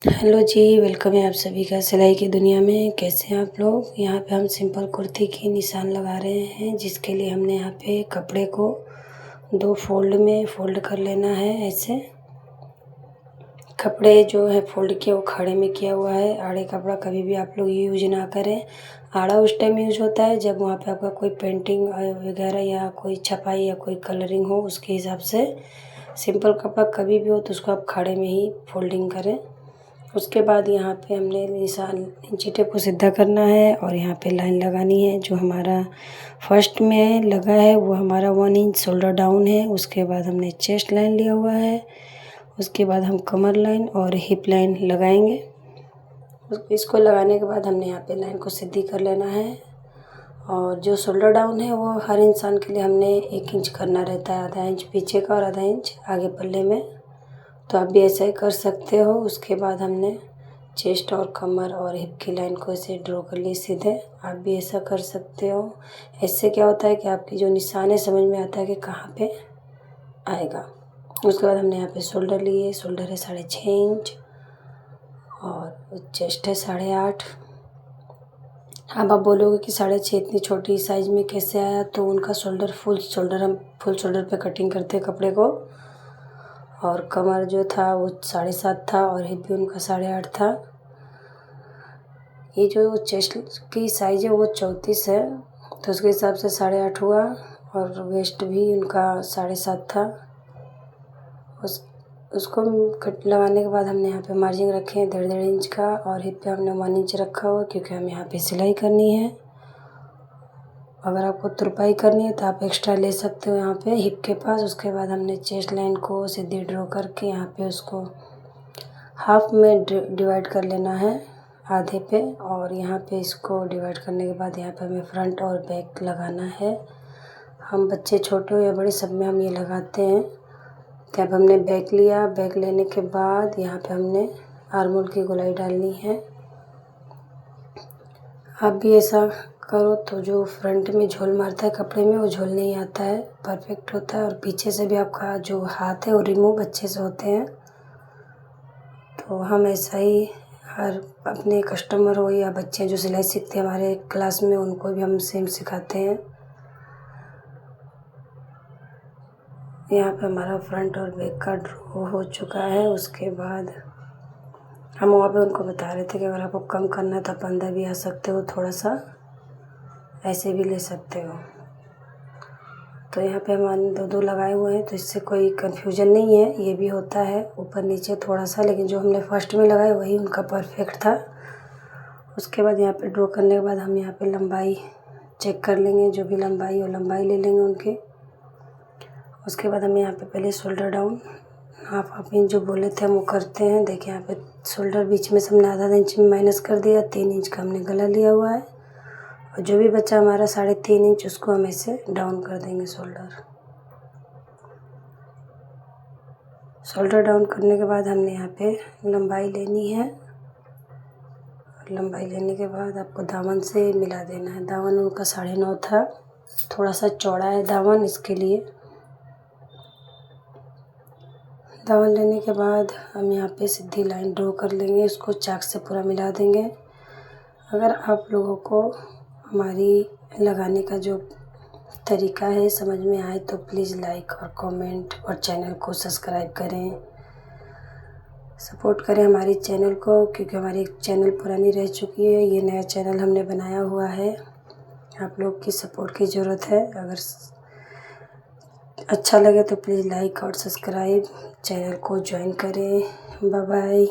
Hello जी, welcome है आप सभी का सिलाई की दुनिया में। कैसे हैं आप लोग। यहाँ पे हम सिंपल कुर्ती की निशान लगा रहे हैं, जिसके लिए हमने यहाँ पे कपड़े को 2 फोल्ड में फोल्ड कर लेना है। ऐसे कपड़े जो है फोल्ड किया वो खड़े में किया हुआ है। आड़े कपड़ा कभी भी आप लोग यूज ना करें। आड़ा उस टाइम यूज होता है जब वहाँ पे आपका कोई पेंटिंग वगैरह या कोई छपाई या कोई कलरिंग हो, उसके हिसाब से। सिंपल कपड़ा कभी भी हो तो उसको आप खड़े में ही फोल्डिंग करें। उसके बाद यहाँ पे हमने निशान इंची टेप को सीधा करना है और यहाँ पे लाइन लगानी है। जो हमारा फर्स्ट में लगा है वो हमारा 1 इंच शोल्डर डाउन है। उसके बाद हमने चेस्ट लाइन लिया हुआ है। उसके बाद हम कमर लाइन और हिप लाइन लगाएंगे। इसको लगाने के बाद हमने यहाँ पे लाइन को सीधी कर लेना है। और जो शोल्डर डाउन है वो हर इंसान के लिए हमने 1 इंच करना रहता है, आधा इंच पीछे का और आधा इंच आगे पल्ले में। तो आप भी ऐसा ही कर सकते हो। उसके बाद हमने चेस्ट और कमर और हिप की लाइन को ऐसे ड्रॉ कर लिए सीधे। आप भी ऐसा कर सकते हो। इससे क्या होता है कि आपकी जो निशान है समझ में आता है कि कहाँ पे आएगा। उसके बाद हमने यहाँ पे शोल्डर लिए। शोल्डर है 6.5 इंच और चेस्ट है 8.5। अब आप बोलोगे कि 6.5 इतनी छोटी साइज़ में कैसे आया, तो उनका शोल्डर हम फुल शोल्डर पे कटिंग करते हैं कपड़े को। और कमर जो था वो 7.5 था और हिप भी उनका 8.5 था। ये जो चेस्ट की साइज़ है वो 34 है, तो उसके हिसाब से 8.5 हुआ। और वेस्ट भी उनका 7.5 था। उसको कट लगाने के बाद हमने यहाँ पे मार्जिन रखे हैं 1.5 इंच का और हिप पे हमने 1 इंच रखा हुआ, क्योंकि हमें यहाँ पे सिलाई करनी है। अगर आपको तुरपाई करनी है तो आप एक्स्ट्रा ले सकते हो यहाँ पे हिप के पास। उसके बाद हमने चेस्ट लाइन को सीधी ड्रॉ करके यहाँ पे उसको हाफ में डिवाइड कर लेना है, आधे पे। और यहाँ पे इसको डिवाइड करने के बाद यहाँ पे हमें फ्रंट और बैक लगाना है। हम बच्चे छोटे हो या बड़े सब में हम ये लगाते हैं। तो अब हमने बैक लिया। बैक लेने के बाद यहाँ पे हमने आर्मोल की गोलाई डालनी है। आप भी ऐसा करो तो जो फ्रंट में झोल मारता है कपड़े में वो झोल नहीं आता है, परफेक्ट होता है। और पीछे से भी आपका जो हाथ है वो रिमूव अच्छे से होते हैं। तो हम ऐसा ही हर अपने कस्टमर हो या बच्चे जो सिलाई सीखते हैं हमारे क्लास में, उनको भी हम सेम सिखाते हैं। यहाँ पे हमारा फ्रंट और बैक का ड्रॉ हो चुका है। उसके बाद हम वहाँ पे उनको बता रहे थे कि अगर आपको कम करना है तो आप अंदर भी आ सकते हो, थोड़ा सा ऐसे भी ले सकते हो। तो यहाँ पे हम 2 लगाए हुए हैं, तो इससे कोई कन्फ्यूजन नहीं है। ये भी होता है ऊपर नीचे थोड़ा सा, लेकिन जो हमने फर्स्ट में लगाया वही उनका परफेक्ट था। उसके बाद यहाँ पे ड्रॉ करने के बाद हम यहाँ पे लंबाई चेक कर लेंगे। जो भी लंबाई हो लंबाई ले लेंगे उनके। उसके बाद हम यहाँ पे पहले शोल्डर डाउन हाफ इंच जो बोले थे हम वो करते हैं। देखिए यहाँ पे शोल्डर बीच में से हमने आधा इंच में माइनस कर दिया। 3 इंच का हमने गला लिया हुआ है। और जो भी बचा हमारा 3.5 इंच उसको हम ऐसे डाउन कर देंगे। शोल्डर डाउन करने के बाद हमने यहाँ पे लंबाई लेनी है। लंबाई लेने के बाद आपको दामन से मिला देना है। दामन उनका 9.5 था, थोड़ा सा चौड़ा है दामन, इसके लिए। दामन लेने के बाद हम यहाँ पे सीधी लाइन ड्रॉ कर लेंगे, उसको चाक से पूरा मिला देंगे। अगर आप लोगों को हमारी लगाने का जो तरीका है समझ में आए तो प्लीज़ लाइक और कमेंट और चैनल को सब्सक्राइब करें, सपोर्ट करें हमारी चैनल को, क्योंकि हमारी चैनल पुरानी रह चुकी है। ये नया चैनल हमने बनाया हुआ है। आप लोग की सपोर्ट की ज़रूरत है। अगर अच्छा लगे तो प्लीज़ लाइक और सब्सक्राइब चैनल को ज्वाइन करें। Bye bye.